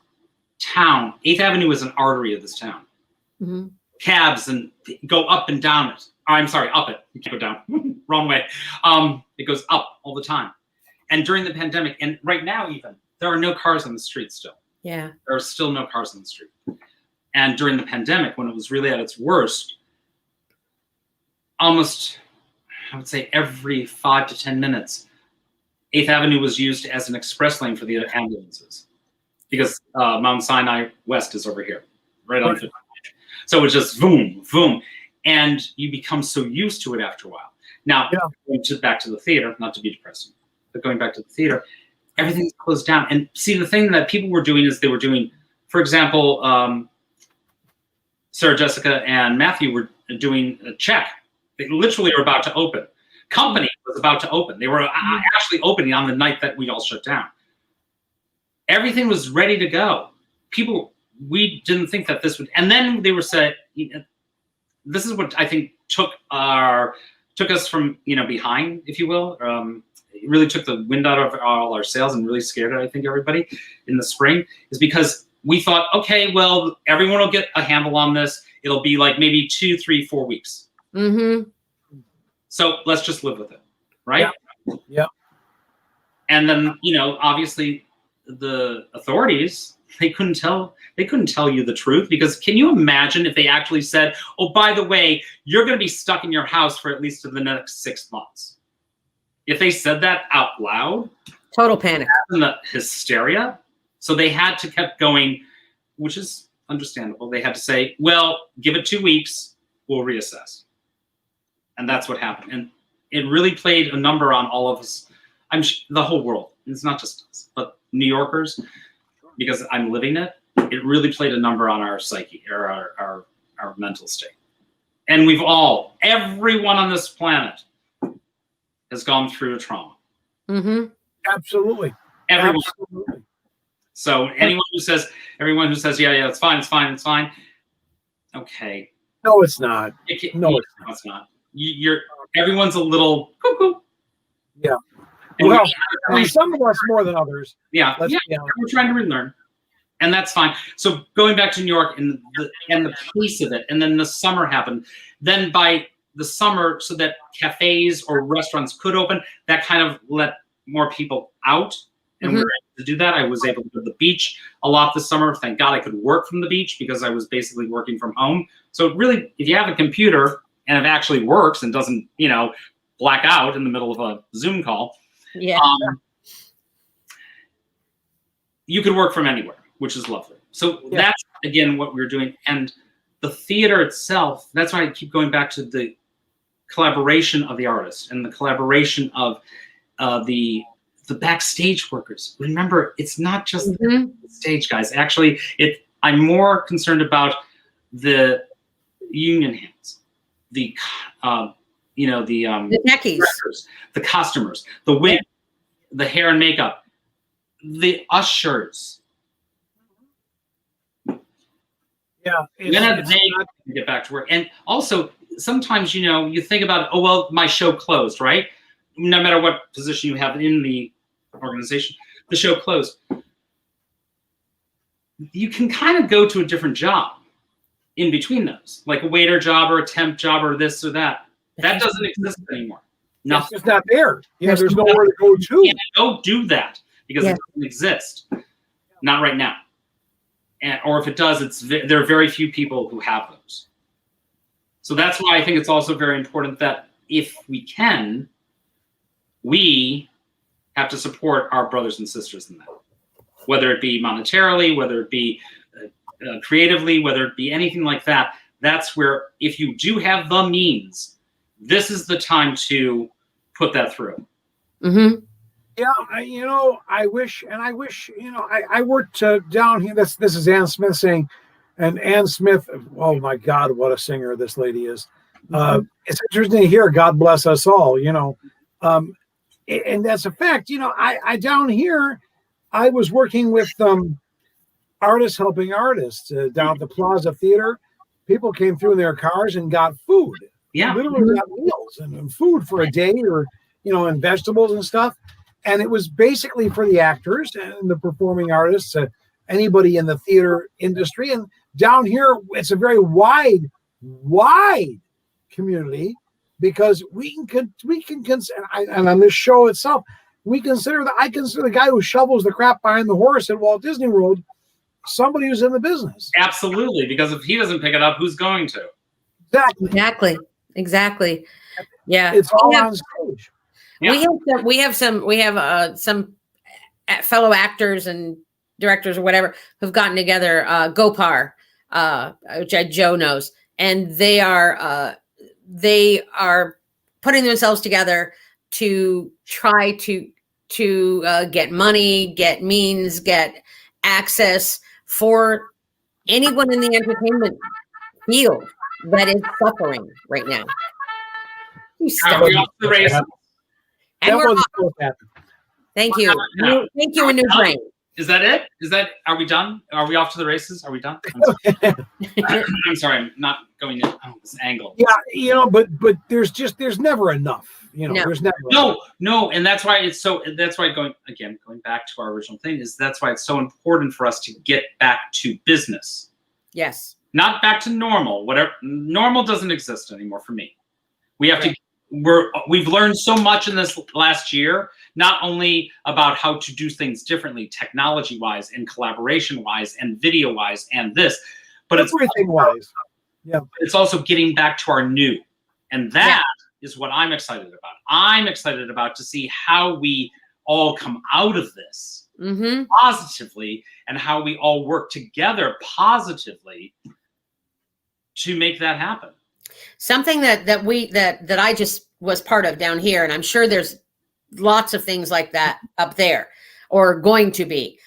town, 8th Avenue is an artery of this town. Cabs and go up and down it. I'm sorry, up it. You can't go down. Wrong way. It goes up all the time. And during the pandemic, and right now even, there are no cars on the street still. Yeah. There are still no cars on the street. And during the pandemic, when it was really at its worst, almost, I would say every 5 to 10 minutes, 8th Avenue was used as an express lane for the ambulances. Because Mount Sinai West is over here, right on 50. So it's just boom, boom. And you become so used to it after a while. Now, going back to the theater, not to be depressing, but going back to the theater, everything's closed down. And see, the thing that people were doing is they were doing, for example, Sarah Jessica and Matthew were doing a check. They literally were about to open. Company was about to open. They were actually opening on the night that we all shut down. Everything was ready to go. We didn't think that this would, and then they were said, this is what I think took us from, you know, behind, if you will. It really took the wind out of all our sails and really scared, I think, everybody in the spring, is because we thought, okay, well, everyone will get a handle on this. It'll be like maybe 2, 3, 4 weeks. So let's just live with it, right? Yeah. And then, you know, obviously the authorities, they couldn't tell you the truth, because can you imagine if they actually said, oh, by the way, you're going to be stuck in your house for at least the next 6 months? If they said that out loud, total panic, and the hysteria. So they had to keep going, which is understandable. They had to say, well, give it 2 weeks, we'll reassess. And that's what happened. And it really played a number on all of us, the whole world. It's not just us, but New Yorkers, because I'm living it. It really played a number on our psyche, or our mental state. And everyone on this planet has gone through a trauma. Absolutely. Everyone. Absolutely. So everyone who says, yeah, it's fine. Okay. No, it's not. It's not. Everyone's a little cuckoo. Yeah. And well, I mean, some of us more than others. Yeah. We're trying to relearn, and that's fine. So going back to New York and the pace of it, and then the summer happened. Then by the summer, so that cafes or restaurants could open, that kind of let more people out, and we were able to do that. I was able to go to the beach a lot this summer. Thank God I could work from the beach, because I was basically working from home. So really, if you have a computer and it actually works and doesn't, you know, black out in the middle of a Zoom call, you could work from anywhere, which is lovely. So that's, again, what we were doing. And the theater itself, that's why I keep going back to collaboration of the artist and the collaboration of the backstage workers. Remember, it's not just the stage guys. Actually, I'm more concerned about the union hands, the techies, directors, the costumers, the wig, the hair and makeup, the ushers. Yeah, When are they going to get back to work? And also, sometimes, you think about, oh, well, my show closed, right? No matter what position you have in the organization, the show closed. You can kind of go to a different job in between those, like a waiter job or a temp job or this or that. That doesn't exist anymore. It's just not there. Yeah, there's nowhere to go to. You don't do that because it doesn't exist. Not right now. Or if it does, there are very few people who have those. So that's why I think it's also very important that if we can, we have to support our brothers and sisters in that, whether it be monetarily, whether it be creatively, whether it be anything like that. That's where, if you do have the means, this is the time to put that through. Mm-hmm. Yeah, I wish, I worked down here. This is Ann Smith saying, and Ann Smith, oh my God, what a singer this lady is. It's interesting to hear, God bless us all, and that's a fact. I down here, I was working with artists helping artists down at the Plaza Theater. People came through in their cars and got food. Yeah, literally got meals and food for a day, or and vegetables and stuff. And it was basically for the actors and the performing artists, anybody in the theater industry. And down here, it's a very wide community, because we can consider, and on this show itself, I consider the guy who shovels the crap behind the horse at Walt Disney World somebody who's in the business. Absolutely, because if he doesn't pick it up, who's going to? Exactly. Yeah, it's all on stage. Yeah. We have some fellow actors and directors or whatever who've gotten together, Gopar, which Joe knows, and they are putting themselves together to try to get money, get means, get access for anyone in the entertainment field that is suffering right now. Are we off the race? And we're Thank you. Thank you, a new brain. Is that it? Are we done? Are we off to the races? Are we done? I'm sorry, I'm not going in this angle. Yeah, but there's never enough. There's never enough. No, and that's why going back to our original thing, that's why it's so important for us to get back to business. Yes. Not back to normal. Whatever, normal doesn't exist anymore for me. We have to. We've learned so much in this last year, not only about how to do things differently, technology-wise and collaboration-wise and video-wise and this, but everything-wise. Yeah. It's also getting back to our new. And that is what I'm excited about. I'm excited about to see how we all come out of this positively, and how we all work together positively to make that happen. Something that I just was part of down here, and I'm sure there's lots of things like that up there, or going to be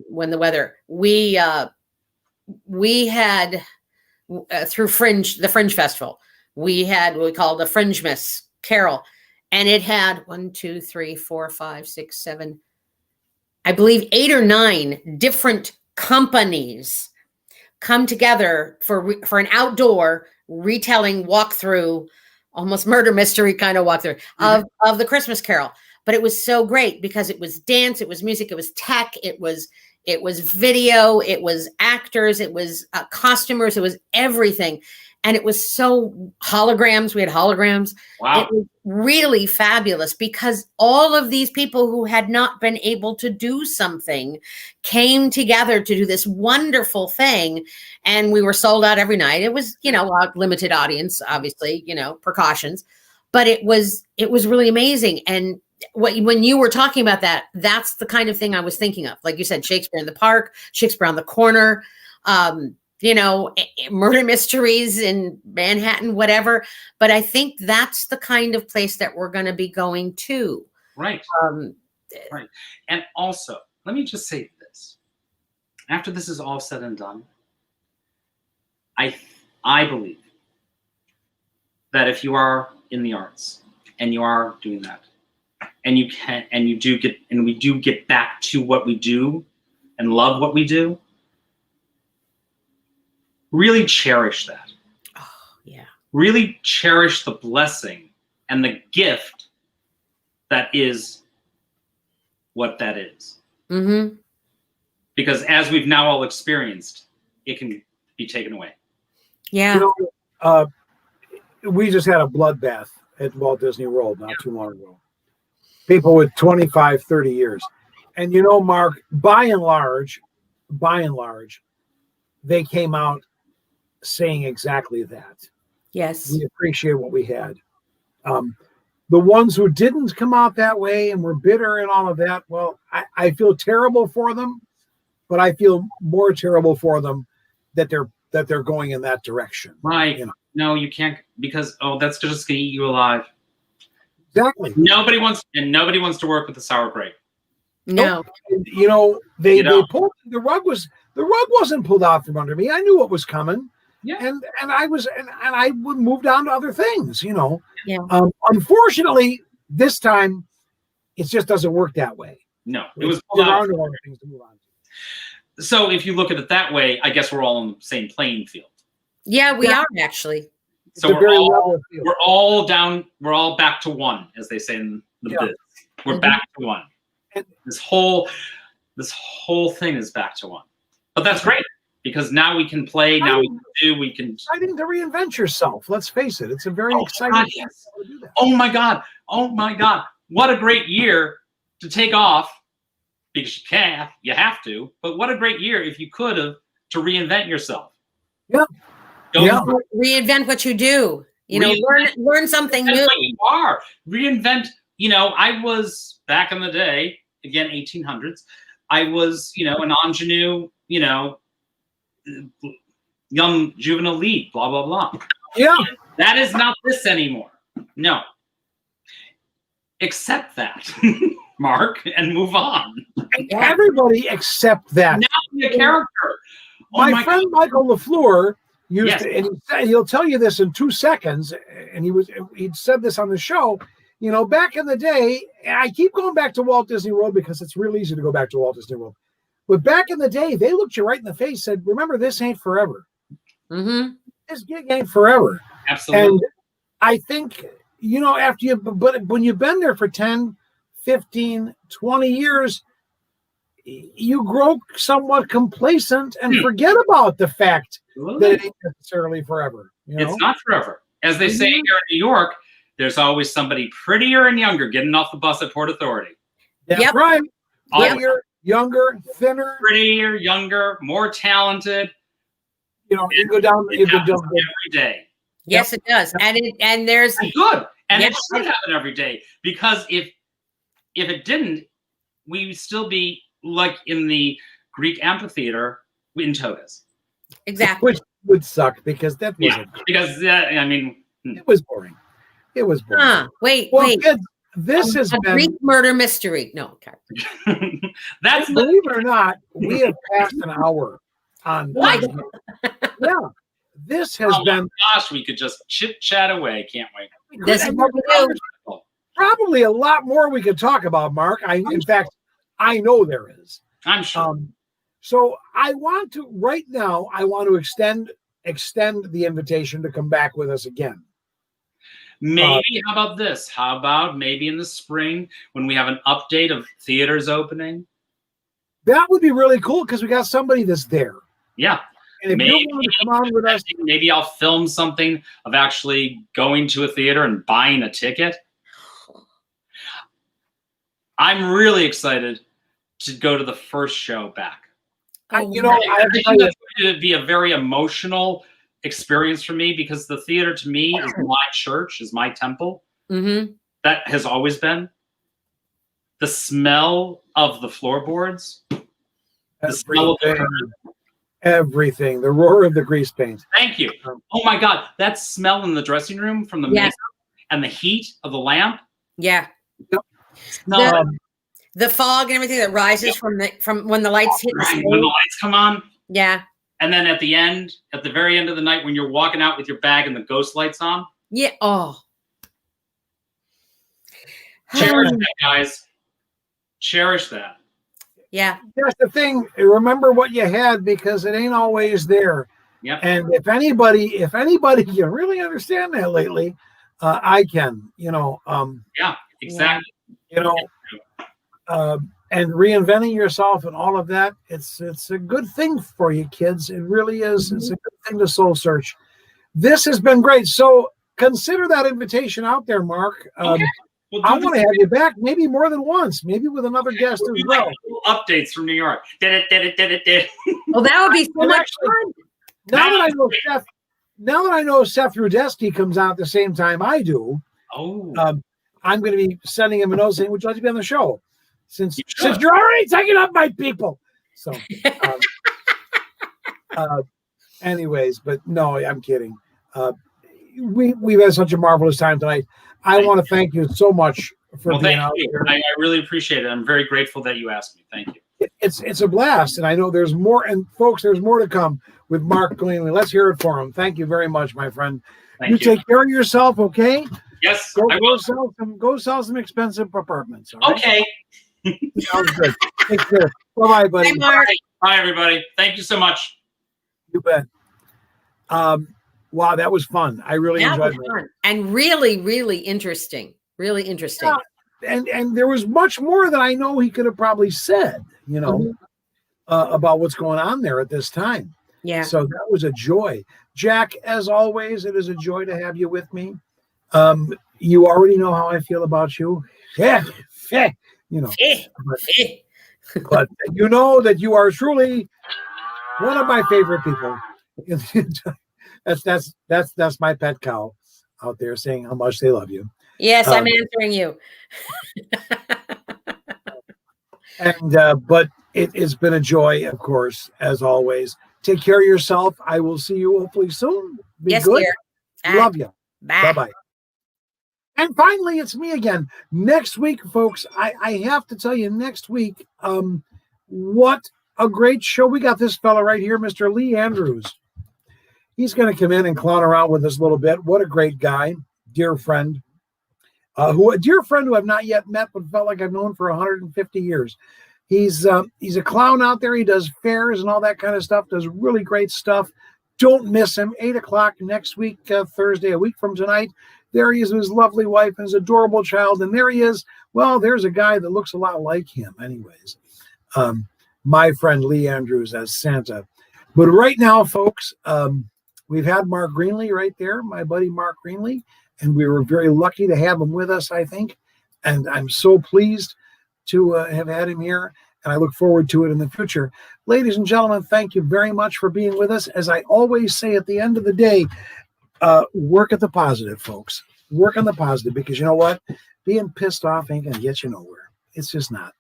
when the weather. We had through the Fringe Festival, we had what we call the Fringemas Carol, and it had 1, 2, 3, 4, 5, 6, 7, I believe 8 or 9 different companies come together for an outdoor retelling walkthrough, almost murder mystery kind of walkthrough of the Christmas Carol. But it was so great because it was dance, it was music, it was tech, it was video, it was actors, it was costumers, it was everything. And it was so holograms. We had holograms. Wow. It was really fabulous because all of these people who had not been able to do something came together to do this wonderful thing. And we were sold out every night. It was, a limited audience, obviously, precautions, but it was really amazing. And when you were talking about that, that's the kind of thing I was thinking of. Like you said, Shakespeare in the Park, Shakespeare on the Corner, murder mysteries in Manhattan, whatever. But I think that's the kind of place that we're going to be going to. Right. Right. And also, let me just say this. After this is all said and done, I believe that if you are in the arts and you are doing that, and we do get back to what we do and love what we do, really cherish that. Oh, yeah. Really cherish the blessing and the gift that is what that is. Mm-hmm. Because as we've now all experienced, it can be taken away. Yeah. We just had a bloodbath at Walt Disney World not too long ago. People with 25, 30 years. And Mark, by and large, they came out saying exactly that. Yes. We appreciate what we had. The ones who didn't come out that way and were bitter and all of that, well, I feel terrible for them, but I feel more terrible for them that they're going in that direction. Right. No, you can't, because that's just gonna eat you alive. Exactly. Nobody wants to work with the sour grape. No. They pulled the rug wasn't pulled out from under me. I knew what was coming. Yeah. And I would move on to other things, Yeah. Unfortunately, this time it just doesn't work that way. No, it was pulled there out. are no other things to move on to. So if you look at it that way, I guess we're all on the same playing field. Yeah, we are actually. So we're all down. We're all back to one, as they say in the biz. We're back to one. And this whole thing is back to one. But that's great, because now we can play. Now we can. Exciting to reinvent yourself. Let's face it. It's a very exciting. God, yes. to do that. Oh my God! What a great year to take off, because you have to. But what a great year if you could have, to reinvent yourself. Yeah. Reinvent what you do. Learn something new. What you are. Reinvent. I was back in the day, again 1800s. I was, an ingenue, young juvenile lead, blah blah blah. Yeah. That is not this anymore. No. Accept that, Mark, and move on. Everybody accept that. Now be a character. My friend God. Michael LaFleur used to, and he'll tell you this in 2 seconds, and he'd said this on the show, back in the day, and I keep going back to Walt Disney World because it's real easy to go back to Walt Disney World. But back in the day, they looked you right in the face, said, remember, this ain't forever. Mm-hmm. This gig ain't forever. Absolutely. And I think, but when you've been there for 10, 15, 20 years, you grow somewhat complacent and forget about the fact that it ain't necessarily forever. It's not forever. As they say here in New York, there's always somebody prettier and younger getting off the bus at Port Authority. That's right. Prettier, younger, thinner. Prettier, younger, more talented. You go down every day. Yes, it does. And there's good. And it should happen every day, because if it didn't, we would still be like in the Greek amphitheater in togas. Exactly. Which would suck, because that was it was boring. It was boring. Wait. Kids, this has been Greek murder mystery. No, okay. That's believe it or not, we have passed an hour on what? Yeah. This has been gosh, we could just chit chat away, can't we? This is what we do. Probably a lot more we could talk about, Mark. In fact, I know there is. I'm sure. So I want to extend the invitation to come back with us again. Maybe, how about this? How about maybe in the spring when we have an update of theaters opening? That would be really cool, because we got somebody that's there. Yeah. And if you want to come on with us, maybe I'll film something of actually going to a theater and buying a ticket. I'm really excited to go to the first show back. I think that's going to be a very emotional experience for me, because the theater to me is my church, is my temple. Mm-hmm. That has always been. The smell of the floorboards, the smell of the curtain. Everything. The roar of the grease paint. Thank you. Oh my God, that smell in the dressing room from the makeup and the heat of the lamp. Yeah. Yep. The fog and everything that rises from when the lights hit. Right, when the lights come on. Yeah. And then at the very end of the night, when you're walking out with your bag and the ghost lights on. Yeah. Oh. Cherish that, guys. Cherish that. Yeah. That's the thing. Remember what you had, because it ain't always there. Yep. And if anybody can really understand that lately, I can. Yeah. Exactly. And reinventing yourself and all of that, it's a good thing for you, kids. It really is. It's a good thing to soul search. This has been great. So consider that invitation out there, Mark. Okay. I want to have you back, maybe more than once, maybe with another guest as well. Like updates from New York. Did it. Well, that would be so much fun. Now that I know Seth Rudetsky comes out at the same time I do, I'm going to be sending him a note saying, "Would you like to be on the show?" Since you're already taking up my people. So, anyways, but no, I'm kidding. We've had such a marvelous time tonight. I want to thank you so much for being out here. I really appreciate it. I'm very grateful that you asked me. Thank you. It's a blast, and I know there's more. And folks, there's more to come with Mark Greenley. Let's hear it for him. Thank you very much, my friend. Thank you. Take care of yourself, okay? Yes, go sell some expensive apartments. All right? Okay. Sounds good. Take care. Bye, buddy. Bye, Mark. Bye, everybody. Thank you so much. You bet. Wow, that was fun. I really enjoyed it. Fun. And really, really interesting. Really interesting. Yeah, and there was much more that I know he could have probably said, about what's going on there at this time. Yeah. So that was a joy. Jack, as always, it is a joy to have you with me. You already know how I feel about you. Yeah. But you know that you are truly one of my favorite people. That's my pet cow out there saying how much they love you. Yes, I'm answering you. But it has been a joy, of course, as always. Take care of yourself. I will see you hopefully soon. Be good. Dear. Love you. Bye-bye. And finally, it's me again. Next week, folks, I have to tell you, next week, what a great show. We got this fella right here, Mr. Lee Andrews. He's going to come in and clown around with us a little bit. What a great guy, dear friend. A dear friend who I've not yet met, but felt like I've known for 150 years. He's a clown out there. He does fairs and all that kind of stuff, does really great stuff. Don't miss him. 8 o'clock next week, Thursday, a week from tonight. There he is with his lovely wife and his adorable child. And there he is. Well, there's a guy that looks a lot like him anyways. My friend Lee Andrews as Santa. But right now, folks, we've had Mark Greenley right there, my buddy Mark Greenley. And we were very lucky to have him with us, I think. And I'm so pleased to have had him here. And I look forward to it in the future. Ladies and gentlemen, thank you very much for being with us. As I always say at the end of the day, work at the positive, folks. Work on the positive, because you know what? Being pissed off ain't going to get you nowhere. It's just not.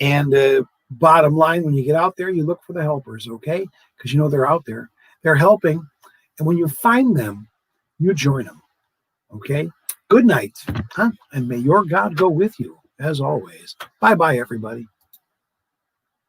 And bottom line, when you get out there, you look for the helpers, okay? Because you know they're out there. They're helping. And when you find them, you join them, okay? Good night, and may your God go with you, as always. Bye-bye, everybody.